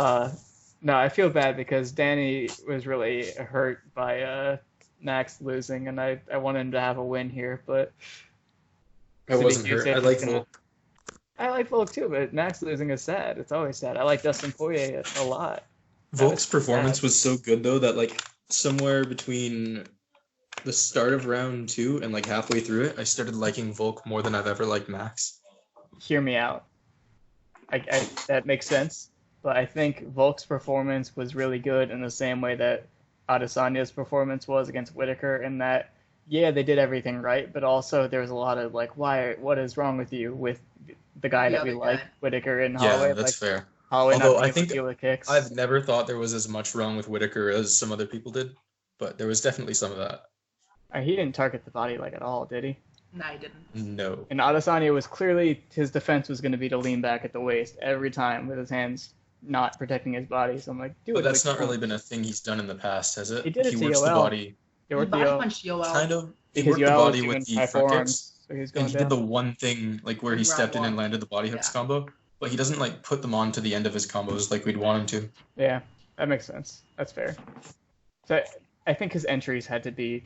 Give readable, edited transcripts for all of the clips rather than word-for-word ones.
Uh, no, I feel bad because Danny was really hurt by Max losing, and I wanted him to have a win here. But I wasn't Siddiq hurt. I said he's like gonna. Volk. I like Volk too, but Max losing is sad. It's always sad. I like Dustin Poirier a lot. That was Volk's sad. performance was so good though that like somewhere between the start of round two and like halfway through it, I started liking Volk more than I've ever liked Max. Hear me out. That makes sense, but I think Volk's performance was really good in the same way that Adesanya's performance was against Whittaker, in that yeah, they did everything right, but also there was a lot of like, why, what is wrong with you with the guy The that we other like, guy. Whittaker and Yeah, Holloway, that's like fair. Holloway not Although being I able to think deal with kicks. I've never thought there was as much wrong with Whitaker as some other people did, but there was definitely some of that. He didn't target the body like at all, did he? No, he didn't. No. And Adesanya was clearly, his defense was going to be to lean back at the waist every time with his hands not protecting his body. So I'm like, do But it. that's Like, not really been a thing he's done in the past, has he it? did it He to works the Yoel. body He He worked body the punched Yoel. kind of. He because worked the Yoel was body doing with the high front kicks, forearms, so he was and going he did down. the one thing like where he Round stepped in one. and landed the body hooks Yeah. combo, but he doesn't like put them on to the end of his combos like we'd want him to. Yeah, that makes sense. That's fair. So I think his entries had to be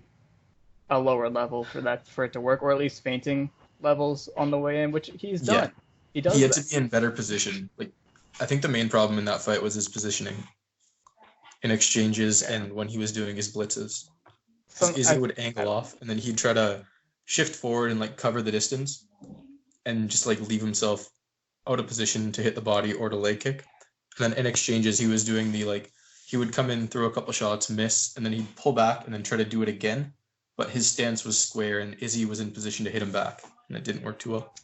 a lower level for it to work, or at least fainting levels on the way in, which he's Yeah, done. He does he had that. to be in better position. Like I think the main problem in that fight was his positioning in exchanges and when he was doing his blitzes. Some, Because Izzy would angle I, off and then he'd try to shift forward and like cover the distance and just like leave himself out of position to hit the body or to leg kick. And then in exchanges, he was doing the like he would come in, throw a couple shots, miss, and then he'd pull back and then try to do it again. But his stance was square and Izzy was in position to hit him back, and it didn't work too well.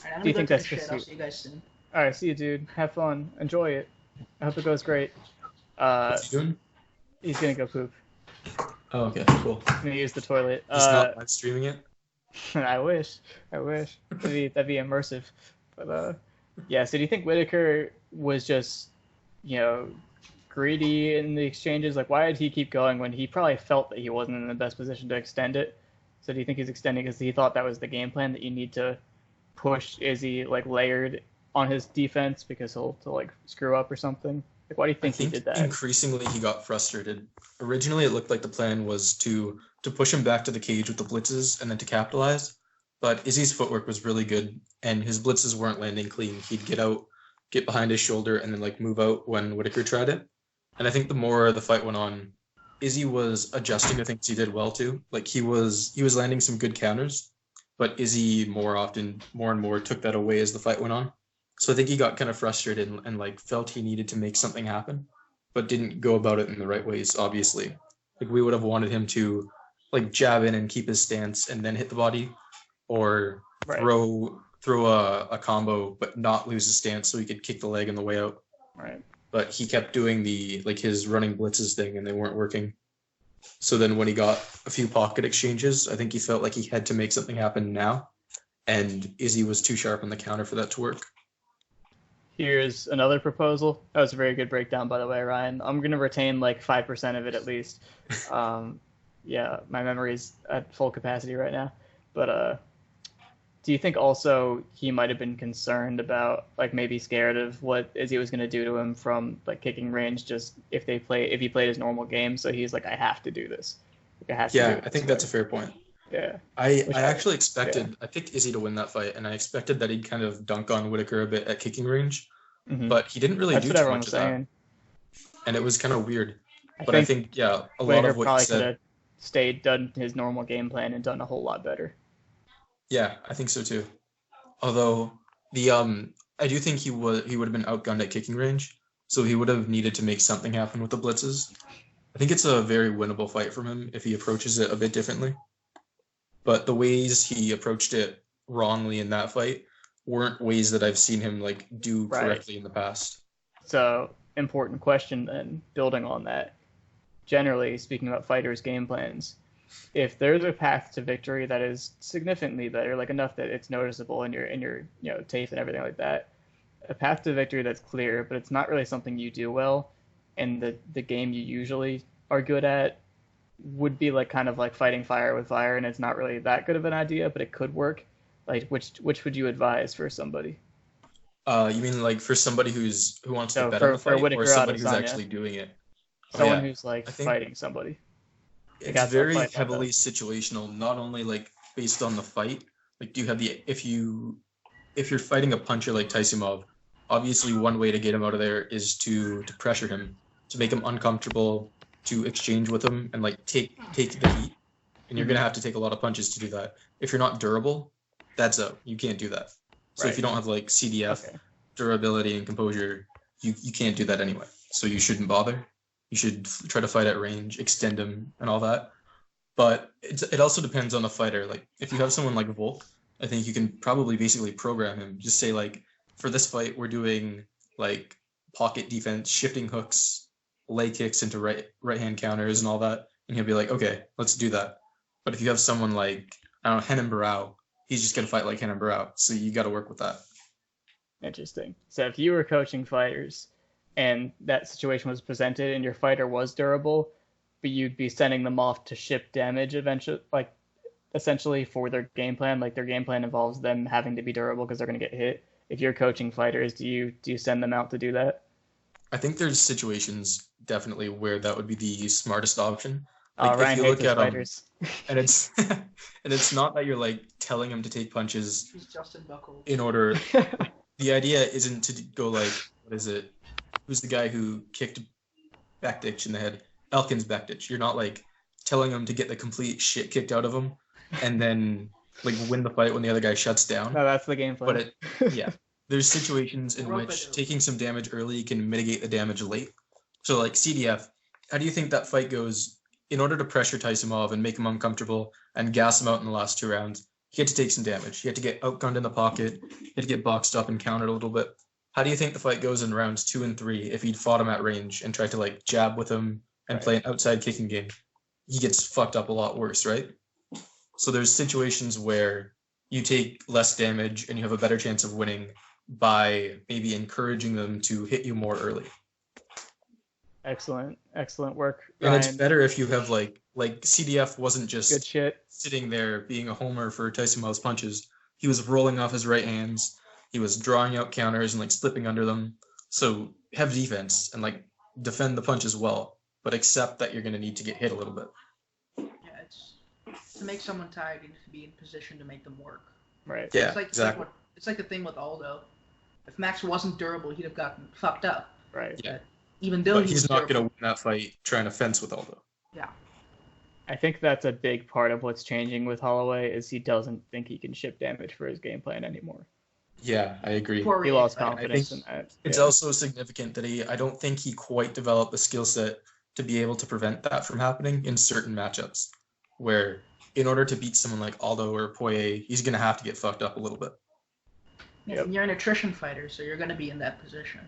Alright, I'm do you gonna think go that's take a shit. I'll just see you guys soon. all right? See you, dude. Have fun. Enjoy it. I hope it goes great. Uh, What's he doing? he's gonna go poop. Oh, okay, cool. He's gonna use the toilet. He's not live streaming it. I wish. That'd be immersive. But yeah. So do you think Whitaker was just, you know, greedy in the exchanges? Like, why did he keep going when he probably felt that he wasn't in the best position to extend it? So do you think he's extending because he thought that was the game plan, that you need to push Izzy like layered on his defense because he'll like screw up or something? Like, why do you I think he think did that? increasingly he got frustrated. Originally, it looked like the plan was to push him back to the cage with the blitzes and then to capitalize. But Izzy's footwork was really good, and his blitzes weren't landing clean. He'd get out, get behind his shoulder, and then like move out when Whitaker tried it. And I think the more the fight went on, Izzy was adjusting to things he did well too. Like he was landing some good counters, but Izzy more and more took that away as the fight went on. So I think he got kind of frustrated and like felt he needed to make something happen, but didn't go about it in the right ways, obviously. Like we would have wanted him to like jab in and keep his stance and then hit the body, or Right. throw a combo but not lose his stance so he could kick the leg on the way out. Right. But he kept doing the like his running blitzes thing and they weren't working. So then when he got a few pocket exchanges, I think he felt like he had to make something happen now. And Izzy was too sharp on the counter for that to work. Here's another proposal. That was a very good breakdown, by the way, Ryan. I'm gonna retain like 5% of it at least. Yeah, my memory's at full capacity right now. But do you think also he might have been concerned about, like, maybe scared of what Izzy was gonna do to him from like kicking range? Just if he played his normal game, so he's like, I have to do this. Like, I have to do Yeah, it I think this that's a way. fair point. Yeah. I Which actually expected I picked Izzy to win that fight, and I expected that he'd kind of dunk on Whitaker a bit at kicking range, Hmm. but he didn't really That's do what too everyone much was of that, saying. and it was kind of weird. I But I think think yeah, a lot Whitaker of what you probably could said, have stayed, done his normal game plan, and done a whole lot better. yeah, I think so too. Although the I do think he would have been outgunned at kicking range, so he would have needed to make something happen with the blitzes. I think it's a very winnable fight from him if he approaches it a bit differently. But the ways he approached it wrongly in that fight weren't ways that I've seen him like do Right. correctly in the past. So, important question then, building on that. Generally, speaking about fighters' game plans, if there's a path to victory that is significantly better, like enough that it's noticeable in your taste and everything like that, a path to victory that's clear, but it's not really something you do well, and the game you usually are good at would be like kind of like fighting fire with fire, and it's not really that good of an idea, but it could work. Like, which would you advise for somebody? You mean like for somebody who wants to So bet on the for fight, or Whittaker somebody who's Adesanya, actually doing it? Oh someone yeah, who's like I think fighting somebody. They it's got that very fight lined heavily up. situational. Not only like based on the fight. Like, do you have the if you're fighting a puncher like Taisimov, obviously one way to get him out of there is to pressure him, to make him uncomfortable, to exchange with him and like take the heat. And you're gonna have to take a lot of punches to do that. If you're not durable, that's out. You can't do that. So if Right. you don't have like CDF, Okay. durability and composure, you can't do that anyway. So you shouldn't bother. You should try to fight at range, extend him, and all that. But it also depends on the fighter. Like if you have someone like Volk, I think you can probably basically program him. Just say like, for this fight, we're doing like pocket defense, shifting hooks, leg kicks into right hand counters and all that, and he'll be like, okay, let's do that. But if you have someone like I don't know Henan Barao, he's just gonna fight like Henan Barao. So you got to work with that. Interesting. So if you were coaching fighters and that situation was presented and your fighter was durable, but you'd be sending them off to ship damage eventually, like essentially for their game plan. Like their game plan involves them having to be durable because they're going to get hit. If you're coaching fighters, do you send them out to do that? I think there's situations definitely where that would be the smartest option. Oh, Like if Ryan you hates look his at fighters. and it's and it's not that you're like telling him to take punches He's Justin Buckle. in order. The idea isn't to go like, what is it? Who's the guy who kicked Bektic in the head? Elkins Bektic. You're not like telling him to get the complete shit kicked out of him and then like win the fight when the other guy shuts down. No, that's the game plan. But yeah, there's situations in which taking some damage early can mitigate the damage late. So like CDF, how do you think that fight goes? In order to pressure Taisimov and make him uncomfortable and gas him out in the last 2 rounds, he had to take some damage. He had to get outgunned in the pocket. He had to get boxed up and countered a little bit. How do you think the fight goes in rounds 2 and 3 if he'd fought him at range and tried to like jab with him and play an outside kicking game? He gets fucked up a lot worse, right? So there's situations where you take less damage and you have a better chance of winning by maybe encouraging them to hit you more early. Excellent work, And Ryan. it's better if you have like CDF wasn't Good just shit. sitting there being a homer for Tyson punches. He was rolling off his right hands. He was drawing out counters and like slipping under them. So have defense and like defend the punches well, but accept that you're going to need to get hit a little bit. Yeah, it's to make someone tired, you need to be in position to make them work. Right. Yeah, it's like, exactly. It's like the thing with Aldo. If Max wasn't durable, he'd have gotten fucked up. Right. Yeah. Even though But he's not going to durable. win that fight trying to fence with Aldo. Yeah. I think that's a big part of what's changing with Holloway is he doesn't think he can ship damage for his game plan anymore. Yeah, I agree. He lost Right? confidence in that. It's also significant that I don't think he quite developed the skill set to be able to prevent that from happening in certain matchups, where in order to beat someone like Aldo or Poirier, he's going to have to get fucked up a little bit. Yeah, Yep. and you're an attrition fighter, so you're going to be in that position.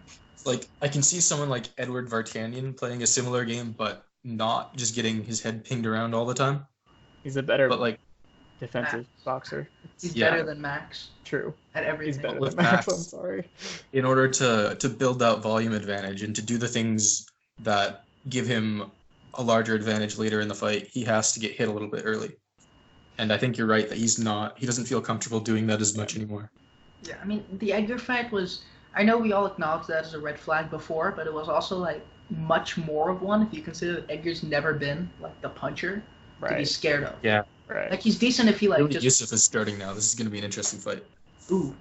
Like, I can see someone like Edward Vartanian playing a similar game, but not just getting his head pinged around all the time. He's a better But like, defensive Max. boxer. He's Yeah. better than Max True. at He's everything. better With than Max. Max. I'm sorry. in order to build that volume advantage and to do the things that give him a larger advantage later in the fight, he has to get hit a little bit early. And I think you're right that he doesn't feel comfortable doing that as much anymore. Yeah, I mean, the Edgar fight was... I know we all acknowledged that as a red flag before, but it was also, like, much more of one if you consider that Edgar's never been, like, the puncher to be Right. scared of. Yeah. Right. Like, he's decent if he, like, Really, just... Yusuf is starting now. This is going to be an interesting fight. Ooh.